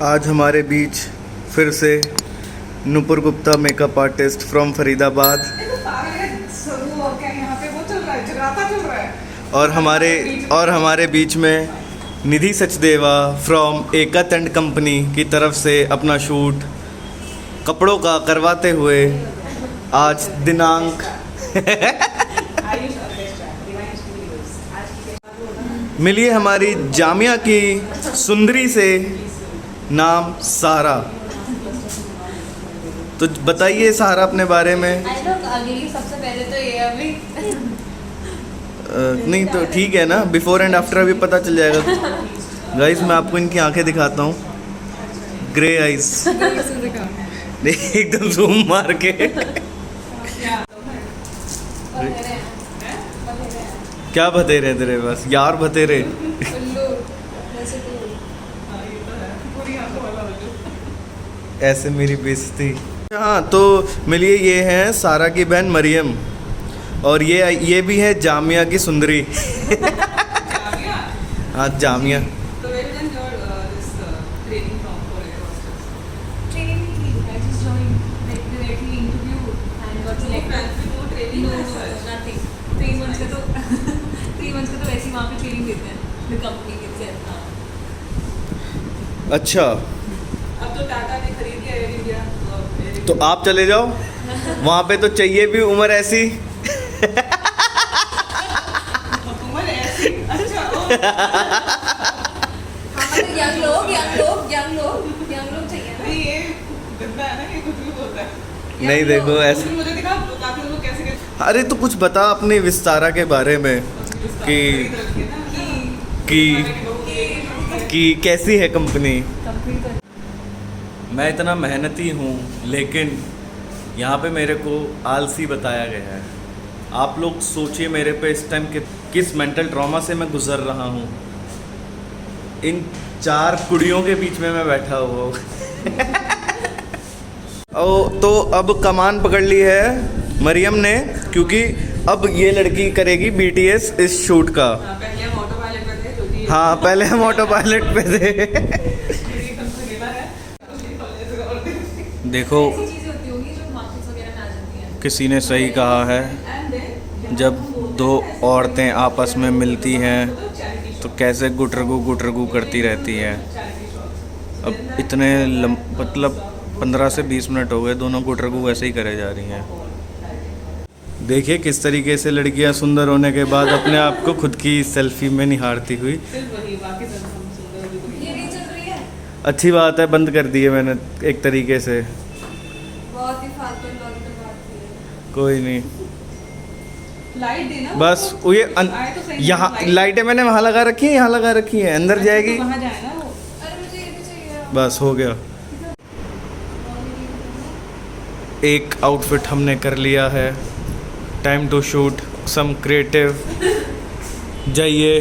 आज हमारे बीच फिर से Nupur Gupta makeup artist from Faridabad और हमारे बीच में निधि सचदेवा फ्रॉम एकत एंड कंपनी की तरफ से अपना शूट कपड़ों का करवाते हुए आज दिनांक मिलिए हमारी जामिया की सुंदरी से नाम सहारा। तो बताइए सहारा अपने बारे में। सबसे पहले तो ये अभी नहीं तो ठीक है ना, बिफोर एंड आफ्टर अभी पता चल जाएगा। गाइस मैं आपको इनकी आंखें दिखाता हूँ, ग्रे आइज एकदम जूम मार के। क्या बतेरे तेरे बस यार बतेरे। ऐसे मेरी बेइज्जती। हाँ तो मिलिए, ये हैं सारा की बहन मरियम और ये भी है जामिया की सुंदरी। हाँ जामिया। अच्छा अब तो टाटा ने खरीद लिया एयर इंडिया, तो आप चले जाओ वहाँ पे, तो चाहिए भी उम्र ऐसी। उम्र ऐसी। अच्छा यंग लोग चाहिए ना। ये गंदा है ना, ये कुछ भी बोलता है। नहीं देखो ऐसे। मुझे दिखा काफी लोग कैसे अरे तो कुछ बता अपने विस्तारा के बारे में कि कैसी है कंपनी। मैं इतना मेहनती हूँ लेकिन यहाँ पे मेरे को आलसी बताया गया है। आप लोग सोचिए मेरे पे इस टाइम किस मेंटल ट्रॉमा से मैं गुजर रहा हूँ। इन 4 कुड़ियों के बीच में मैं बैठा हुआ हूँ। तो अब कमान पकड़ ली है मरियम ने, क्योंकि अब ये लड़की करेगी BTS इस शूट का। पहले हम ऑटो पायलट पे थे, जो कि हाँ पहले हम ऑटो पायलट पे थे। देखो किसी ने सही कहा है, जब 2 औरतें आपस में मिलती हैं तो कैसे गुटरगू करती रहती हैं। अब इतने मतलब 15 से 20 मिनट हो गए, दोनों गुटरगू वैसे ही करे जा रही हैं। देखिए किस तरीके से लड़कियां सुंदर होने के बाद अपने आप को खुद की सेल्फी में निहारती हुई। अच्छी बात है, बंद कर दिए मैंने एक तरीके से। बहुत ही फालतू बात थी। कोई नहीं, लाइट देना बस वो ये यहाँ लाइटें मैंने वहाँ लगा रखी है, यहाँ लगा रखी है, अंदर जाएगी वहाँ जाए ना वो। अरे मुझे ये भी चाहिए। बस हो गया। एक आउटफिट हमने कर लिया है, time to shoot some creative. जाइए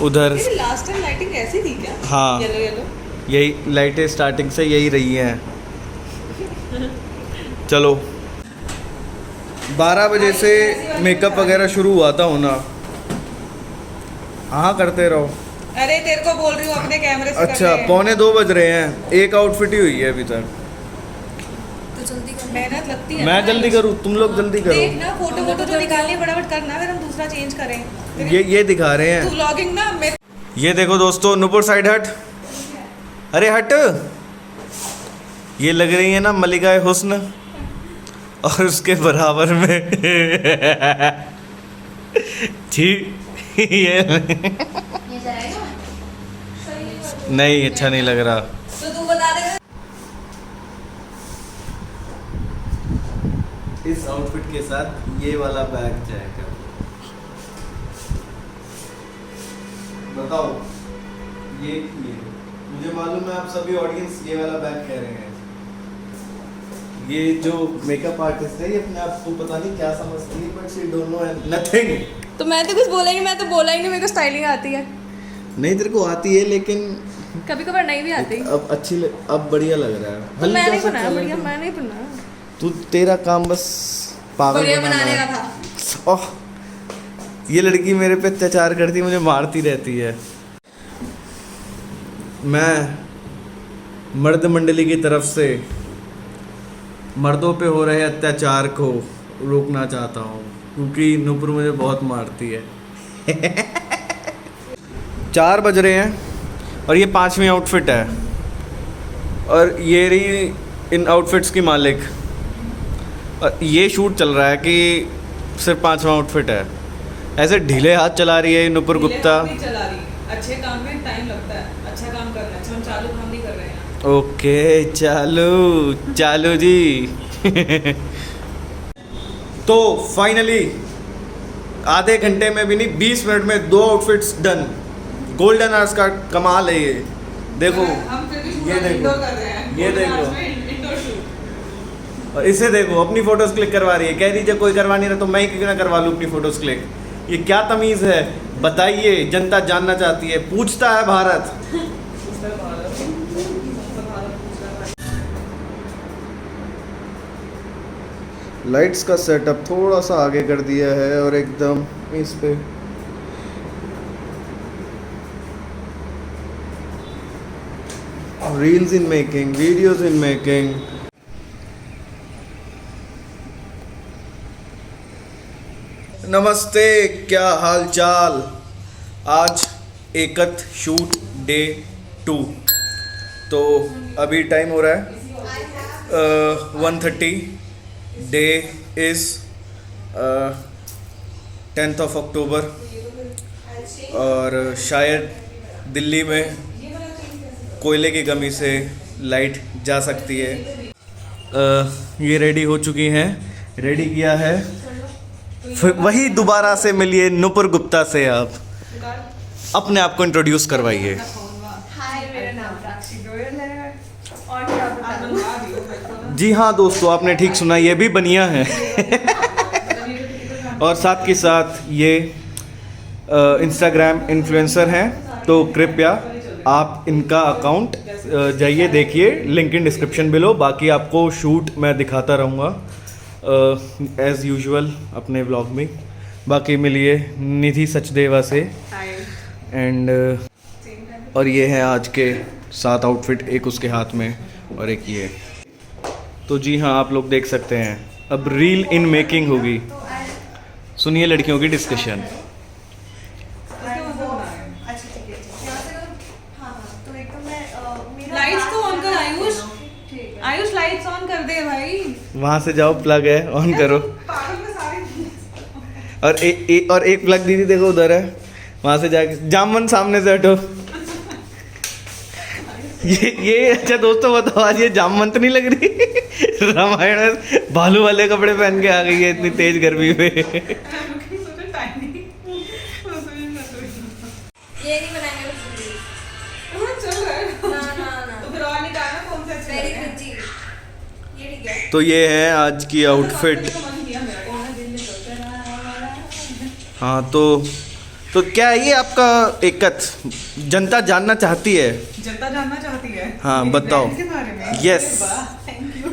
उधर। लास्ट टाइम लाइटिंग ऐसी थी क्या? हाँ येलो यही लाइटें स्टार्टिंग से यही रही हैं। चलो 12 बजे से मेकअप वगैरह शुरू हुआ था होना। हाँ करते रहो। अरे तेरे को बोल रही हूँ अपने कैमरे से। अच्छा 1:45 बज रहे हैं, एक आउटफिट ही हुई है अभी तक। तो जल्दी कर। मेहनत लगती है। मैं जल्दी करूँ, तुम लोग जल्दी करो। देखना फोटो जो निकालनी है फटाफट करना, फिर हम दूसरा चेंज करें। ये दिखा रहे हैं। तू व्लॉगिंग ना मैं। ये देखो दोस्तों, नुपुर साइड हट। अरे हट। ये लग रही है ना मलिका हुस्न, और उसके बराबर में ठीक ये जाएगा। नहीं अच्छा नहीं लग रहा। तो तू बता दे। इस आउटफिट के साथ ये वाला बैग जाएगा। बताओ ये मुझे मालूम है आप सभी ऑडियंस ये वाला बैग कह रहे हैं। ये जो मेकअप आर्टिस्ट है ये अपने आप को पता नहीं क्या समझती है, but she don't know nothing. तो मैं तो कुछ बोला ही नहीं, मैं तो बोला ही नहीं, मेरे को स्टाइलिंग आती है। नहीं तेरे को आती है लेकिन कभी कभार नहीं भी आती। अब अब बढ़िया लग रहा है। तो मैं नहीं बनाया बढ़िया, मैं नहीं बनाया। तू तेरा काम बस पागल बढ़िया बनाने है। का था। ओह ये लड़की मेरे पे अत्याचार करती है, मुझे मारती रहती है। मैं मर्द मंडली की तरफ से मर्दों पे हो रहे अत्याचार को रोकना चाहता हूँ, क्योंकि नूपुर मुझे बहुत मारती है। 4 बज रहे हैं और ये 5वीं आउटफिट है, और ये रही इन आउटफिट्स की मालिक। और ये शूट चल रहा है कि सिर्फ 5वां आउटफिट है। ऐसे ढीले हाथ चला रही है नूपुर गुप्ता। चला रही अच्छे काम में टाइम लगता है, अच्छा काम करना है। हम चालू काम नहीं कर रहे हैं। ओके चालू जी। तो फाइनली आधे घंटे में भी नहीं, 20 मिनट में 2 आउटफिट्स डन। गोल्डन आवर्स का कमाल है ये। देखो हम फिर भी ये देखो, इंडोर कर रहे हैं। ये देखो। Indoor shoot. और इसे देखो, अपनी फोटोज क्लिक करवा रही है। कह रही जब कोई करवा नहीं रहा तो मैं ही क्यों ना करवा लूँ अपनी फोटोज क्लिक। ये क्या तमीज़ है बताइए, जनता जानना चाहती है, पूछता है भारत। लाइट्स का सेटअप थोड़ा सा आगे कर दिया है और एकदम इस पे reels in making, videos in making. नमस्ते, क्या हाल चाल। आज एकत शूट डे 2। तो अभी टाइम हो रहा है 1:30। Day is 10th of October। और शायद दिल्ली में कोयले की कमी से लाइट जा सकती है। ये रेडी हो चुकी हैं, रेडी किया है। फिर वही दोबारा से मिलिए नूपुर गुप्ता से। आप अपने आप को इंट्रोड्यूस करवाइए। हाय, मेरा नाम साक्षी गोयल है। और क्या बताऊं? जी हाँ दोस्तों, आपने ठीक सुना, ये भी बनिया है। और साथ के साथ ये इंस्टाग्राम इन्फ्लुएंसर हैं, तो कृपया आप इनका अकाउंट जाइए देखिए, लिंक इन डिस्क्रिप्शन बिलो। बाकी आपको शूट मैं दिखाता रहूँगा एज़ यूजुअल अपने व्लॉग में। बाकी मिलिए निधि सचदेवा से। एंड और ये है आज के 7 आउटफिट, एक उसके हाथ में और एक ये। तो जी हाँ, आप लोग देख सकते हैं, अब रील इन मेकिंग होगी। सुनिए लड़कियों की डिस्कशन। लाइट्स तो ऑन कर आयुष। आयुष लाइट्स ऑन कर दे भाई। वहाँ से जाओ, प्लग है, ऑन करो। और एक प्लग दीदी देखो उधर है, वहाँ से जाके जामन सामने से हटो। ये अच्छा दोस्तों बताओ, आज ये जामन तो नहीं लग रही? रामायण में भालू वाले कपड़े पहन के आ गई है इतनी तेज गर्मी में। ये नहीं बनाएंगे चल रहा है। ना। तो फिर और निकालना कौन सा अच्छा वेरी है? गुड जी। ये ठीक है। तो ये है आज की आउटफिट। हाँ तो क्या है ये आपका एकत? जनता जानना चाहती है। जनता जानना चाहती है। हाँ, मेरे बताओ। brand के बारे में। Yes. Thank you.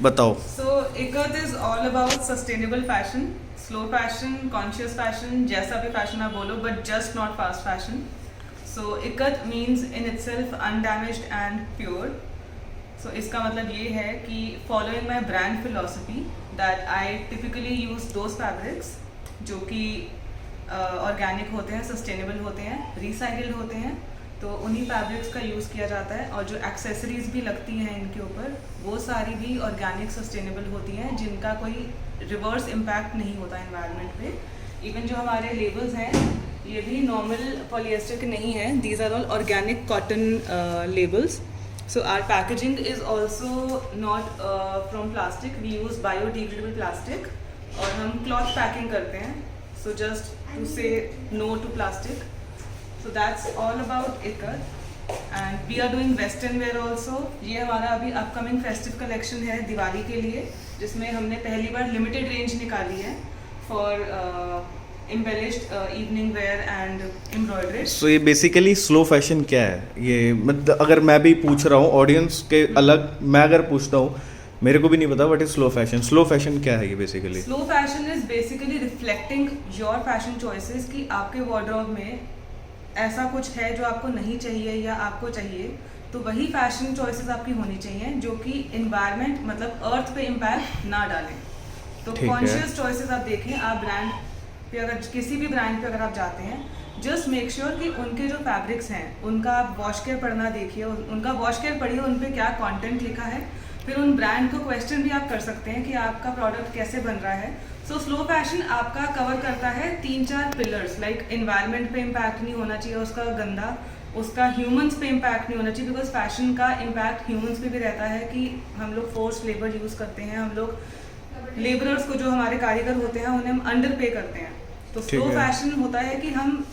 बताओ। So एकत is all about sustainable fashion, slow fashion, conscious fashion, जैसा भी fashion आप बोलो, but just not fast fashion. So एकत means in itself undamaged and pure. So इसका मतलब ये है कि following my brand philosophy that I typically use those fabrics जो कि ऑर्गेनिक होते हैं, सस्टेनेबल होते हैं, रिसाइकिल्ड होते हैं। तो उन्हीं फैब्रिक्स का यूज़ किया जाता है। और जो एक्सेसरीज भी लगती हैं इनके ऊपर, वो सारी भी ऑर्गेनिक सस्टेनेबल होती हैं, जिनका कोई रिवर्स इम्पैक्ट नहीं होता एनवायरनमेंट पे। इवन जो हमारे लेबल्स हैं, ये भी नॉर्मल पॉलिएस्टर के नहीं हैं। These are all organic cotton labels. So our packaging is also not from plastic. We use biodegradable plastic और हम क्लॉथ पैकिंग करते हैं। So just to say no to plastic. So that's all about Ikat. And we are doing western wear also. ये हमारा अभी upcoming festive collection है दिवाली के लिए, जिसमें हमने पहली बार limited range निकाली है for embellished evening wear and embroidered. So ये बेसिकली स्लो फैशन क्या है? ये मतलब अगर मैं भी पूछ रहा हूँ ऑडियंस के अलग, मैं अगर पूछता हूँ, मेरे को भी नहीं पता what is slow fashion. Slow fashion क्या है ये basically? Slow fashion is basically reflecting your fashion choices कि आपके वार्डरोब में ऐसा कुछ है जो आपको नहीं चाहिए या आपको चाहिए, तो वही फैशन चॉइसेस आपकी होनी चाहिए जो कि इन्वायरमेंट मतलब अर्थ पे इम्पैक्ट ना डालें। तो ठीक है। कॉन्शियस चॉइसेस आप देखें, आप ब्रांड पे अगर किसी भी ब्रांड पे अगर आप जाते हैं, जस्ट मेक श्योर कि उनके जो फैब्रिक्स हैं उनका आप वॉश केयर पढ़ना देखिए, उनका वॉश केयर पढ़िए, उन पे क्या कंटेंट लिखा है। फिर उन ब्रांड को क्वेश्चन भी आप कर सकते हैं कि आपका प्रोडक्ट कैसे बन रहा है। सो स्लो फैशन आपका कवर करता है 3-4 पिलर्स, लाइक एनवायरनमेंट पे इम्पैक्ट नहीं होना चाहिए उसका गंदा, उसका ह्यूमंस पे इम्पैक्ट नहीं होना चाहिए, बिकॉज फैशन का इम्पैक्ट ह्यूमंस पे भी रहता है कि हम लोग फोर्स लेबर यूज़ करते हैं, हम लोग लेबरर्स को जो हमारे कारीगर होते हैं उन्हें हम अंडर पे करते हैं। तो ठीक स्लो है। फैशन होता है कि हम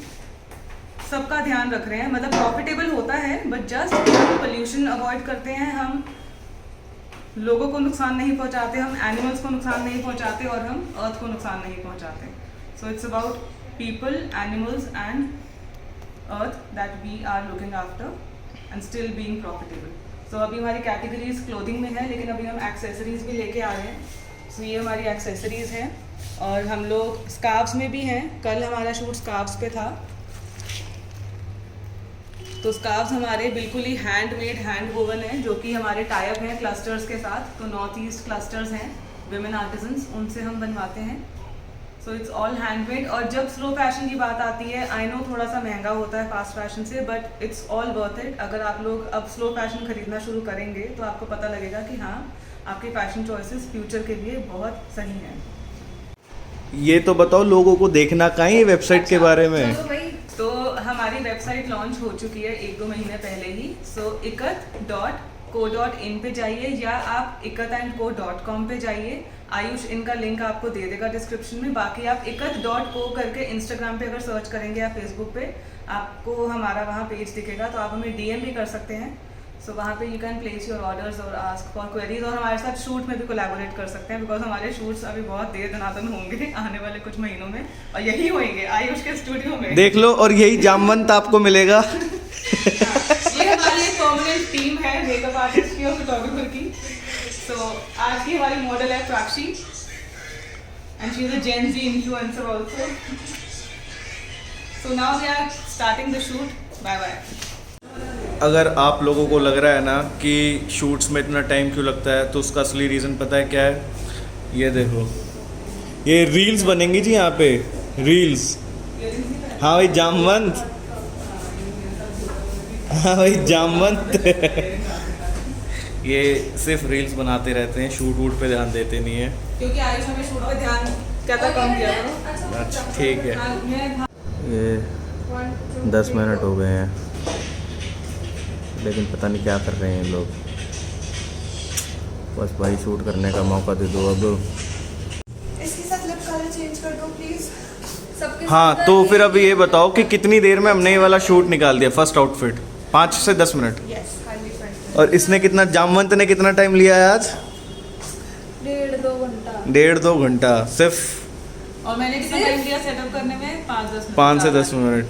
सबका ध्यान रख रहे हैं, मतलब प्रॉफिटेबल होता है बट जस्ट पोल्यूशन अवॉइड करते हैं, हम लोगों को नुकसान नहीं पहुंचाते, हम एनिमल्स को नुकसान नहीं पहुंचाते और हम अर्थ को नुकसान नहीं पहुंचाते। So it's about people, animals and earth that we are looking after and still being profitable. So अभी हमारी कैटेगरीज क्लोथिंग में है, लेकिन अभी हम एक्सेसरीज भी लेके आ रहे हैं। सो ये हमारी एक्सेसरीज हैं और हम लोग स्कार्फ्स में भी हैं। कल हमारा शूट स्कार्फ्स पे था, तो स्कार्फ्स हमारे बिल्कुल ही हैंडमेड, हैंड वोवन है, जो कि हमारे टाइप हैं क्लस्टर्स के साथ। तो नॉर्थ ईस्ट क्लस्टर्स हैं विमेन आर्टिजन्स, उनसे हम बनवाते हैं। So it's all handmade. और जब स्लो फैशन की बात आती है, आई नो थोड़ा सा महंगा होता है फास्ट फैशन से, but it's all worth it. अगर आप लोग अब स्लो फैशन खरीदना शुरू करेंगे तो आपको पता लगेगा कि हाँ, आपके फैशन चॉइसेस फ्यूचर के लिए बहुत सही हैं। ये तो बताओ लोगों को देखना कहाँ है वेबसाइट के बारे में? चलो भाई, तो हमारी वेबसाइट लॉन्च हो चुकी है 1-2 महीने पहले ही। सो ikat.co.in पे जाइए या आप ikatandco.com पे जाइए। आयुष इनका लिंक आपको दे देगा डिस्क्रिप्शन में। बाकी आप ikat.co करके इंस्टाग्राम पे अगर सर्च करेंगे या फेसबुक पे, आपको हमारा वहाँ पेज दिखेगा, तो आप हमें DM भी कर सकते हैं। सो वहाँ पे you can place your orders और आस्क फॉर क्वेरीज, और हमारे साथ शूट में भी कोलैबोरेट कर सकते हैं, बिकॉज हमारे शूट्स अभी बहुत देर दनादन होंगे आने वाले कुछ महीनों में, और यही होंगे आयुष के स्टूडियो में। देख लो, और यही जामवंत आपको मिलेगा। ये हमारी एक परमानेंट टीम है मेकअप आर्टिस्ट की और फोटोग्राफर की। सो आज की हमारी मॉडल है Prakshi, and she is a gen Z influencer also. So now we are starting the shoot. Bye bye. अगर आप लोगों को लग रहा है ना कि शूट्स में इतना टाइम क्यों लगता है, तो उसका असली रीज़न पता है क्या है? ये देखो, ये रील्स बनेंगी जी यहाँ पे, रील्स। हाँ भाई जामवंत, हाँ भाई जामवंत। ये सिर्फ रील्स बनाते रहते हैं, शूट वूट पे ध्यान देते नहीं है। क्योंकि आयुष हमें शूट पे ध्यान कहता कम दिया करो। अच्छा ठीक है। हाँ, मैं ये 10 मिनट हो गए हैं, लेकिन पता नहीं क्या कर रहे हैं ये लोग। बस भाई शूट करने का मौका दे दो अब। इसके साथ लिप कलर चेंज कर दो प्लीज। सबके हाँ, साथ तो फिर अब ये बताओ कि कितनी देर में हमने ये वाला शूट निकाल दिया, फर्स्ट आउटफिट? 5 से 10 मिनट। Yes, highly friendly. और इसने कितना, जामवंत ने कितना टाइम लिया है आज? 1.5-2 घंटा। 1.5-2 घंटा सिर्फ। और मैंने कितना टाइम लिया सेटअप करने में? 5-10 मिनट। 5 से 10 मिनट।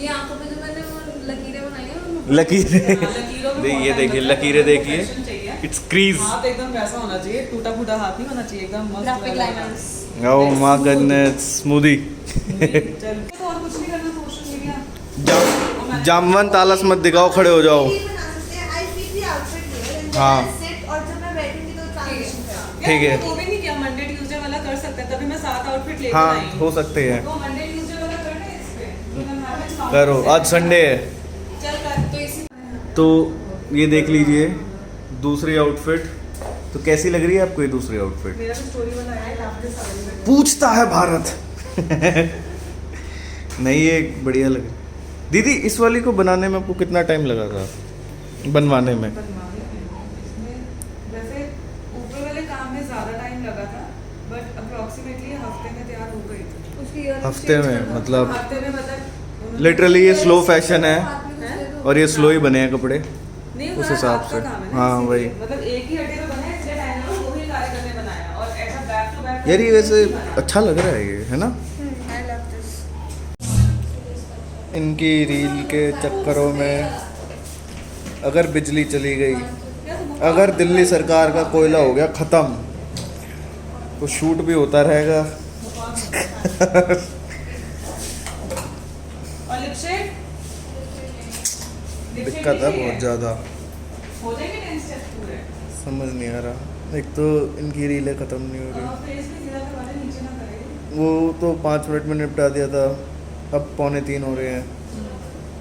ये आंखों पे जो मैंने वो लकीरें बनाई हैं वो लकीरें, लकीरों में ये बहुत देखिए time लगता है, लकीरें देखिए, profession चाहिए। It's crease. हाथ एकदम वैसा होना चाहिए, टूटा फूटा हाथ नहीं होना चाहिए, एकदम मस्त ग्राफिक वाला। Liners. Oh my goodness, smoothie. चल, तो और कुछ नहीं करना सोशल मीडिया। जामवंत आलस मत दिखाओ, खड़े हो जाओ। हाँ। ठीक है। वो भी नहीं किया, मंडे ट्यूसडे वाला कर सकते हैं, तभी मैं 7 आउटफिट लेकर हाँ, आई हूँ। हो सकते हैं। तो मंडे ट्यूसडे वाला करना है इस पे, तो हम have it count करो, करते आज हैं। संडे है। चल कर, तो इसी तो ये देख लीजिए दूसरी आउटफिट। तो कैसी लग रही है आपको ये दूसरी आउटफिट? मेरा भी स्टोरी बनाया है आपके सामने में। पूछता है भारत। नहीं, ये बढ़िया लग रही। दीदी, इस वाली को बनाने में आपको कितना टाइम लगा था, बनवाने में? इसमें वैसे ऊपर वाले काम में ज़्यादा टाइम लगा था, बट अप्रॉक्सीमेटली हफ्ते में तैयार हो गई थी। उसकी earrings हफ्ते change में कर दो। मतलब हफ्ते में मतलब लिटरली ये स्लो फैशन है, हाथ में कुछ दे दो। और ये स्लो ही बने हैं कपड़े नहीं, उस उस हिसाब हिसाब से। से हाँ, वही। मतलब एक ही हड्डी पे बना है, इसलिए टाइम लगा, वो ही कार्य करने बनाया, और ऐसा बैक टू बैक। यार ये वैसे अच्छा लग रहा है ये, है ना? I love this. इनकी रील के चक्करों में अगर बिजली चली गई, अगर दिल्ली सरकार का कोयला हो गया ख़त्म, तो शूट भी होता रहेगा। और लिपस्टिक दिक्कत है बहुत ज़्यादा, हो जाएंगे 10 स्टेप्स पूरे। समझ नहीं आ रहा। एक तो इनकी रीलें ख़त्म नहीं हो रही। फेस पे सीधा करवा दे, नीचे ना करे। वो तो 5 मिनट में निपटा दिया था, अब 2:45 हो रहे हैं।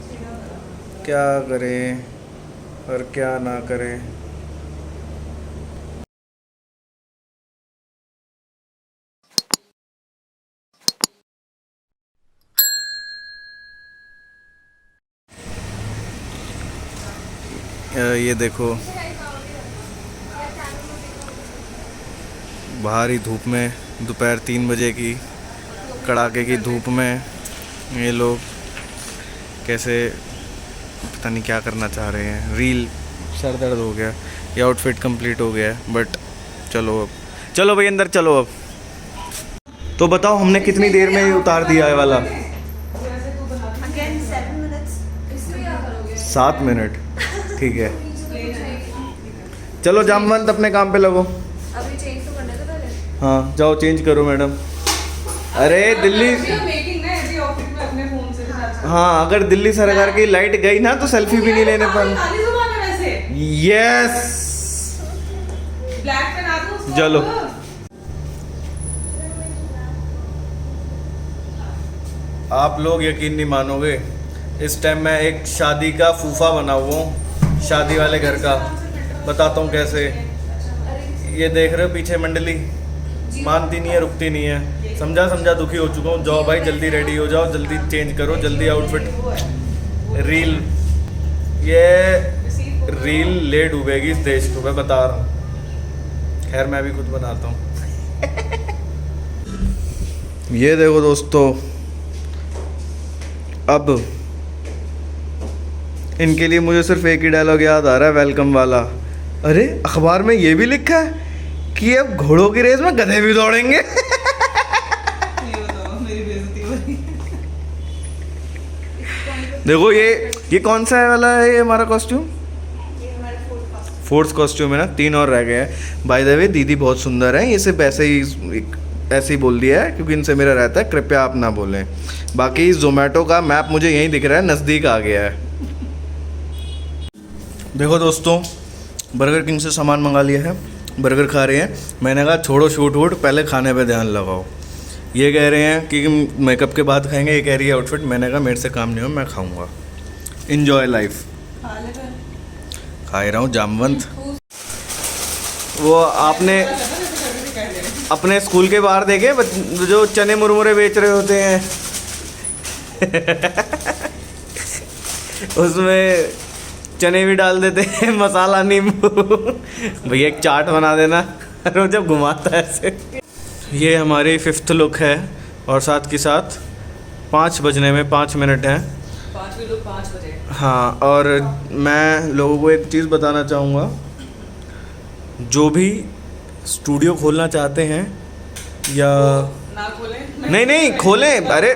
सीधा करो। क्या करें और क्या ना करें। ये देखो बाहर ही धूप में, दोपहर 3 बजे की कड़ाके की धूप में ये लोग कैसे पता नहीं क्या करना चाह रहे हैं। रील, सर दर्द हो गया, ये आउटफिट कंप्लीट हो गया है। बट चलो अब, चलो भाई अंदर चलो अब। तो बताओ हमने कितनी देर में ये उतार दिया है वाला? Again 7 minutes. 7 मिनट, ठीक है। चलो जामवंत अपने काम पे लगो। अभी चेंज तो करने दो पहले। हाँ जाओ चेंज करो मैडम। अरे दिल्ली, मेकिंग ना ऐसी आउटफिट में अपने फोन से दिखा सकते हाँ अगर दिल्ली सरकार की लाइट गई ना तो सेल्फी भी नहीं लेने पर। काली जुबान है वैसे। यस ब्लैक पहना दो उसको। चलो। आप लोग यकीन नहीं मानोगे, इस टाइम मैं एक शादी का फूफा बना हुआ हूँ, शादी वाले घर का। बताता हूँ कैसे। ये देख रहे हो पीछे मंडली, मानती नहीं है, रुकती नहीं है। समझा समझा दुखी हो चुका हूँ। जाओ भाई जल्दी रेडी हो जाओ, जल्दी चेंज करो, जल्दी आउटफिट। रील, ये रील ले डूबेगी इस देश को, मैं बता रहा हूँ। खैर मैं भी खुद बनाता हूँ। ये देखो दोस्तों, अब इनके लिए मुझे सिर्फ एक ही डायलॉग याद आ रहा है, वेलकम वाला। अरे अखबार में ये भी लिखा है कि अब घोड़ों की रेस में गधे भी दौड़ेंगे। ये बताओ, मेरी बेइज्जती हो रही है। देखो ये कौन सा है वाला है ये हमारा कॉस्ट्यूम? ये हमारा फोर्थ कॉस्ट्यूम है ना, 3 और रह गए हैं। बाय द वे दीदी बहुत सुंदर है, ये सिर्फ ऐसे ही बोल दिया है क्योंकि इनसे मेरा रहता है, कृपया आप ना बोलें। बाकी जोमेटो का मैप मुझे यहीं दिख रहा है, नज़दीक आ गया है। देखो दोस्तों, बर्गर किंग से सामान मंगा लिया है, बर्गर खा रहे हैं। मैंने कहा छोड़ो शूट वूट, पहले खाने पे ध्यान लगाओ। ये कह रहे हैं कि मेकअप के बाद खाएंगे, ये कह रही है आउटफिट। मैंने कहा मेरे से काम नहीं हो, मैं खाऊंगा। Enjoy life. खा ही रहा हूँ जामवंत। वो आपने अपने स्कूल के बाहर देखे जो चने मुरमुरे बेच रहे होते हैं उसमें चने भी डाल देते हैं, मसाला, नींबू। भैया एक चाट बना देना। वो जब घुमाता है ऐसे। ये हमारी 5th लुक है और साथ के साथ 5 बजने में 5 मिनट हैं। 5 बजे। हाँ, और मैं लोगों को एक चीज़ बताना चाहूँगा, जो भी स्टूडियो खोलना चाहते हैं या ना खोलें। नहीं खोलें, अरे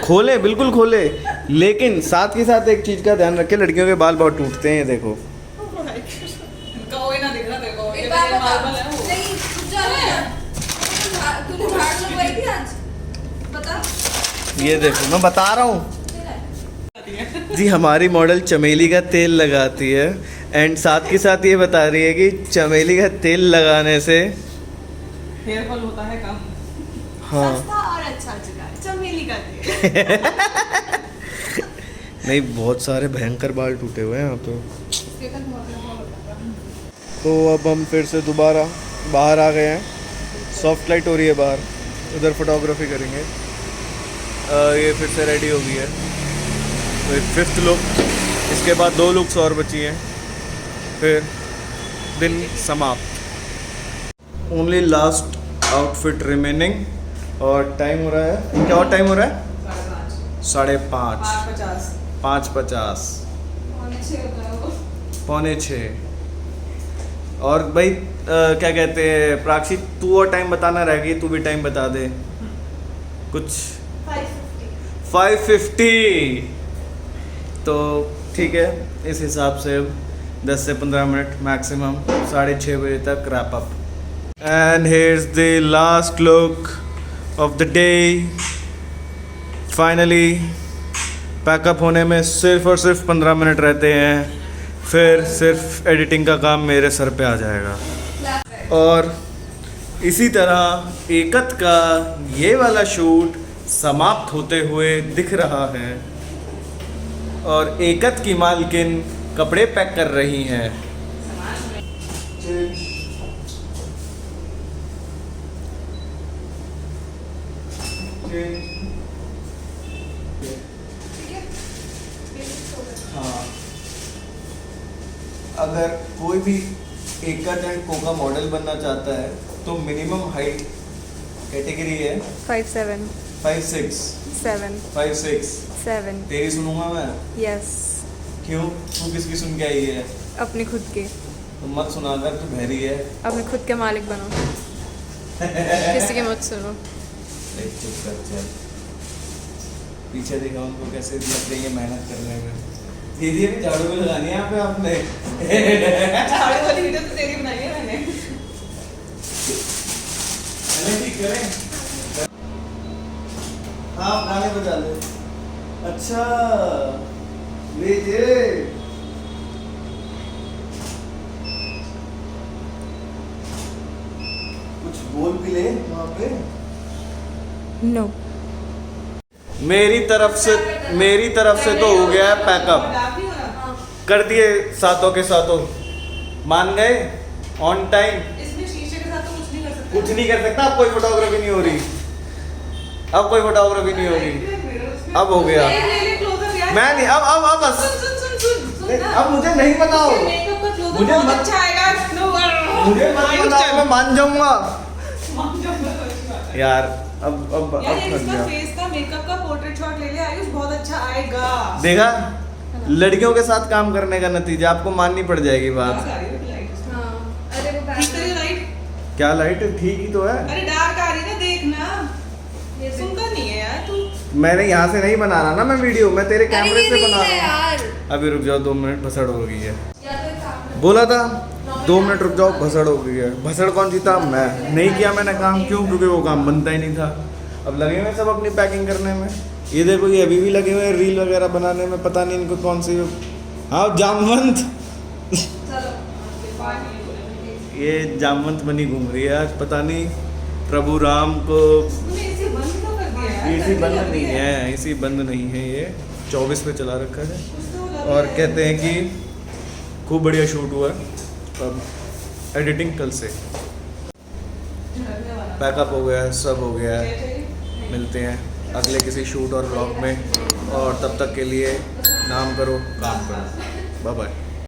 खोलें, बिल्कुल खोलें, लेकिन साथ के साथ एक चीज़ का ध्यान रखें, लड़कियों के बाल बहुत टूटते हैं। ये देखो कौवे ना दिख रहा तेरे को। ये एक बार बता, मार्बल है वो। नहीं कुछ तूने झाड़ लगवाई थी आज? बता। ये देखो, मैं बता रहा हूँ जी, हमारी मॉडल चमेली का तेल लगाती है एंड साथ के साथ ये बता रही है कि चमेली का तेल लगाने से हेयर फॉल होता है कम। हाँ सस्ता और अच्छा जुगाड़, चमेली का तेल। नहीं, बहुत सारे भयंकर बाल टूटे हुए हैं यहाँ पे। तो अब हम फिर से दोबारा बाहर आ गए हैं। सॉफ्ट लाइट हो रही है बाहर, उधर फोटोग्राफी करेंगे। ये फिर से रेडी हो गई है। तो एक 5th लुक, इसके बाद 2 लुक्स और बची हैं, फिर दिन समाप्त। Only last outfit remaining. और टाइम हो रहा है, क्या और टाइम हो रहा है? 5:30। 5:50, 5:45। और भाई क्या कहते हैं प्राक्षी, तू और टाइम बताना रह गई, तू भी टाइम बता दे कुछ। 5:50। तो ठीक है, इस हिसाब से 10 से 15 मिनट मैक्सिमम, 6:30 बजे तक wrap up. And here is the last look of the day. Finally pack up होने में सिर्फ और सिर्फ 15 मिनट रहते हैं, फिर सिर्फ एडिटिंग का काम मेरे सर पे आ जाएगा। और इसी तरह एकत का ये वाला शूट समाप्त होते हुए दिख रहा है और एकत की मालकिन कपड़े पैक कर रही हैं। हाँ, अगर कोई भी एकत एंड को का मॉडल बनना चाहता है तो मिनिमम हाइट कैटेगरी है 5'7", 5'6", 7, 5'6". 7। तेरी सुनूंगा मैं। यस, क्यों? तू किसकी सुन के आई है? अपनी खुद की। तुम मत सुना कर, तू बहरी है। अपने खुद के मालिक बनो, किसी की मत सुनो। चुप कर चल। पीछे देखा उनको कैसे लग रही है मेहनत करने में। दीदी अभी झाड़ू भी लगानी है यहाँ पे आपने। झाड़ू वाली वीडियो तो तेरी बनाई है मैंने। ठीक करें। हाँ, गाने बजा ले। अच्छा, लीजिए। कुछ बोल भी ले वहाँ पे। नो। मेरी तरफ से तो हो गया है पैकअप। कर दिए सातों के सातों, मान गए ऑन टाइम। इसमें शीशे के साथ तो कुछ नहीं कर सकते। कुछ नहीं कर सकता। अब कोई फोटोग्राफी नहीं हो रही, अब कोई फोटोग्राफी नहीं होगी। अब हो गया। मैं नहीं, अब बस। अब मुझे नहीं बताओ, मुझे मत अच्छा आएगा। मुझे मत बताओ, मैं मान जाऊंगा यार। अब यार थक इसका गया। फेस का मेकअप का पोर्ट्रेट शॉट ले ले आयुष, बहुत अच्छा आएगा। देखा, लड़कियों के साथ काम करने का नतीजा आपको माननी पड़ जाएगी बात। अरे वो ठीक है लाइट। क्या लाइट ठीक ही तो है। अरे डार्क आ रही ना, देखना। सुनता नहीं है यार तू। मैंने यहाँ से नहीं बना रहा ना मैं वीडियो, मैं तेरे कैमरे से बना रहा हूँ। यार अभी रुक जाओ, 2 मिनट, भसड़ हो गई है। बोला था 2 मिनट रुक जाओ, भसड़ हो गई है। भसड़ कौन जीता? मैं नहीं किया मैंने काम। क्यों? क्योंकि वो काम बनता ही नहीं था। अब लगे हुए सब अपनी पैकिंग करने में। ये देखो, ये अभी भी लगे हुए हैं रील वगैरह बनाने में। पता नहीं इनको कौन सी। हाँ, जामवंत। ये जामवंत बनी घूम रही है आज। पता नहीं प्रभु राम को। इसे बंद तो कर दिया यार। एसी बंद नहीं है, एसी बंद नहीं है। ये 24 पे चला रखा है। और कहते हैं कि खूब बढ़िया शूट हुआ। अब एडिटिंग कल से। पैकअप हो गया है, सब हो गया है। मिलते हैं अगले किसी शूट और ब्लॉग में। और तब तक के लिए नाम करो, काम करो। Bye bye.